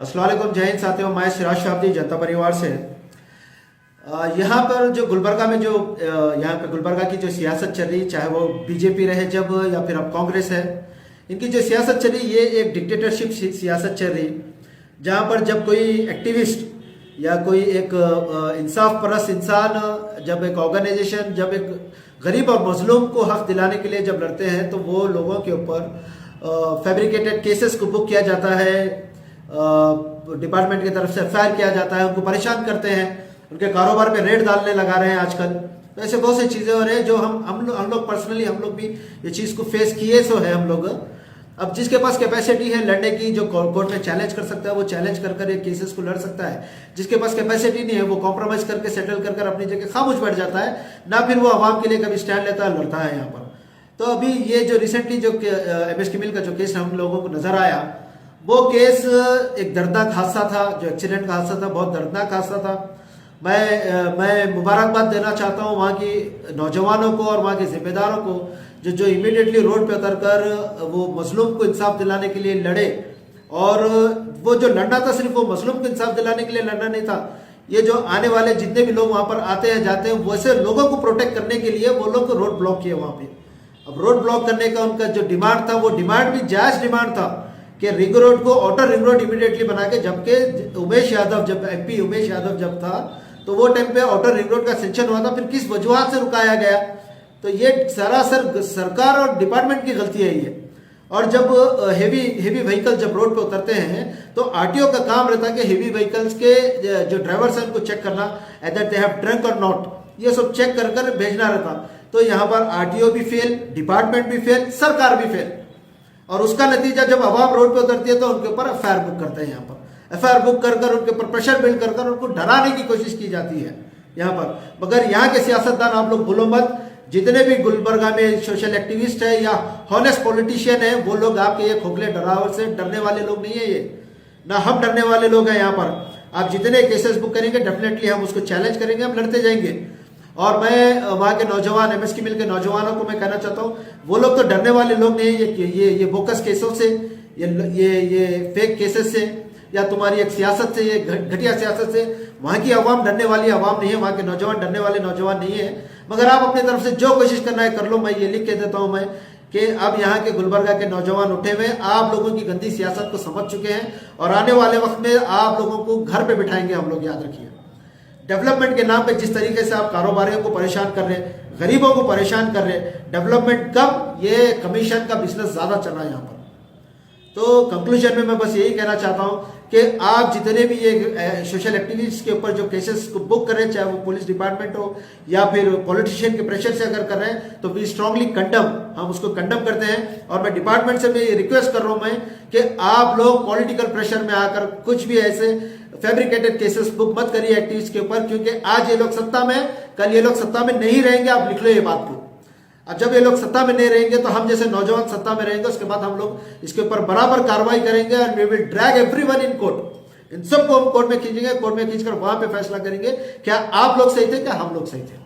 अस्सलाम वालेकुम, जय हिंद साथियों। मैं सिराज शाब्दी जनता परिवार से। यहाँ पर जो गुलबर्गा में जो यहाँ पे गुलबर्गा की जो सियासत चल रही, चाहे वो बीजेपी रहे जब या फिर अब कांग्रेस है, इनकी जो सियासत चल रही ये एक डिक्टेटरशिप सियासत चल रही, जहाँ पर जब कोई एक्टिविस्ट या कोई एक इंसाफ परस्त इंसान जब एक ऑर्गेनाइजेशन जब एक गरीब और मजलूम को हक दिलाने के लिए जब लड़ते हैं तो वो लोगों के ऊपर फैब्रिकेटेड केसेस को बुक किया जाता है, डिपार्टमेंट की तरफ से एफआईआर किया जाता है, उनको परेशान करते हैं, उनके कारोबार पे रेड डालने लगा रहे हैं आजकल। तो ऐसे बहुत सी चीज़ें हो रही हैं जो हम लोग पर्सनली हम लोग भी ये चीज़ को फेस किए सो है हम लोग। अब जिसके पास कैपेसिटी है लड़ने की, जो कोर्ट में चैलेंज कर सकता है वो चैलेंज कर ये केसेस को लड़ सकता है। जिसके पास कैपेसिटी नहीं है वो कॉम्प्रोमाइज करके सेटल कर अपनी जगह खामोश बैठ जाता है, ना फिर वो आवाम के लिए कभी स्टैंड लेता है, लड़ता है यहाँ पर। तो अभी ये जो रिसेंटली जो एमएस किमिल का जो केस हम लोगों को नजर आया, वो केस एक दर्दनाक हादसा था, जो एक्सीडेंट का हादसा था, बहुत दर्दनाक हादसा था। मैं मुबारकबाद देना चाहता हूँ वहाँ की नौजवानों को और वहाँ के जिम्मेदारों को जो इमीडिएटली रोड पे उतरकर वो मजलूम को इंसाफ दिलाने के लिए लड़े। और वो जो लड़ना था सिर्फ वो मजलूम को इंसाफ दिलाने के लिए लड़ना नहीं था, ये जो आने वाले जितने भी लोग वहाँ पर आते हैं जाते हैं वैसे लोगों को प्रोटेक्ट करने के लिए वो लोग रोड ब्लॉक किए वहाँ पे। अब रोड ब्लॉक करने का उनका जो डिमांड था वो डिमांड भी जायज डिमांड था कि रिंग रोड को आउटर रिंग रोड इमीडिएटली बना के, जबकि उमेश यादव जब एमपी उमेश यादव जब था तो वो टाइम पे आउटर रिंग रोड का सेंक्शन हुआ था, फिर किस वजूहत से रुकाया गया। तो ये सरासर सरकार और डिपार्टमेंट की गलती है ये। और जब हेवी व्हीकल जब रोड पे उतरते हैं तो आरटीओ का काम रहता है कि हेवी व्हीकल्स के जो ड्राइवर्स हैं उनको चेक करना, एदर दे हैव ड्रंक और नॉट, ये सब चेक कर भेजना रहता। तो यहाँ पर आरटीओ भी फेल, डिपार्टमेंट भी फेल, सरकार भी फेल। और उसका नतीजा जब आवाम रोड पे उतरती है तो उनके ऊपर एफआईआर बुक करते हैं। यहाँ पर एफआईआर बुक कर उनके ऊपर प्रेशर बिल्ड कर उनको डराने की कोशिश की जाती है यहाँ पर। मगर यहाँ के सियासतदान आप लोग भूलो मत, जितने भी गुलबर्गा में सोशल एक्टिविस्ट है या हॉनेस्ट पॉलिटिशियन है, वो लोग आपके ये खोखले डराव से डरने वाले लोग नहीं है। ये ना हम डरने वाले लोग हैं। यहाँ पर आप जितने केसेस बुक करेंगे डेफिनेटली हम उसको चैलेंज करेंगे, हम लड़ते जाएंगे। और मैं वहाँ के नौजवान एमएस किमिल के नौजवानों को मैं कहना चाहता हूँ, वो लोग तो डरने वाले लोग नहीं है। ये बोकस केसों से, ये फेक केसेस से या तुम्हारी एक सियासत से, ये घटिया सियासत से वहाँ की आवाम डरने वाली आवाम नहीं है, वहाँ के नौजवान डरने वाले नौजवान नहीं है। मगर आप अपनी तरफ से जो कोशिश करना है कर लो। मैं ये लिख के देता हूँ मैं कि अब यहाँ के गुलबर्गा के नौजवान उठे हुए, आप लोगों की गंदी सियासत को समझ चुके हैं और आने वाले वक्त में आप लोगों को घर पे बिठाएंगे हम लोग, याद रखिए। डेवलपमेंट के नाम पे जिस तरीके से आप कारोबारियों को परेशान कर रहे हैं, गरीबों को परेशान कर रहे हैं, डेवलपमेंट कब, ये कमीशन का बिजनेस ज्यादा चल रहा है यहाँ पर। तो कंक्लूजन में मैं बस यही कहना चाहता हूँ कि आप जितने भी ये सोशल एक्टिविस्ट के ऊपर जो केसेस को बुक करें, चाहे वो पुलिस डिपार्टमेंट हो या फिर पॉलिटिशियन के प्रेशर से अगर कर रहे हैं, तो वी स्ट्रांगली कंडम, हम उसको कंडम करते हैं। और मैं डिपार्टमेंट से मैं ये रिक्वेस्ट कर रहा हूँ मैं कि आप लोग पॉलिटिकल प्रेशर में आकर कुछ भी ऐसे फैब्रिकेटेड केसेस बुक मत करिए एक्टिविस्ट के ऊपर, क्योंकि आज ये लोग सत्ता में, कल ये लोग सत्ता में नहीं रहेंगे। आप लिख लो ये बात को। अब जब ये लोग सत्ता में नहीं रहेंगे तो हम जैसे नौजवान सत्ता में रहेंगे, उसके बाद हम लोग इसके ऊपर बराबर कार्रवाई करेंगे and we will drag everyone in court. इन सबको हम कोर्ट में खींचेंगे, कोर्ट में खींचकर वहां पे फैसला करेंगे क्या आप लोग सही थे, क्या हम लोग सही थे।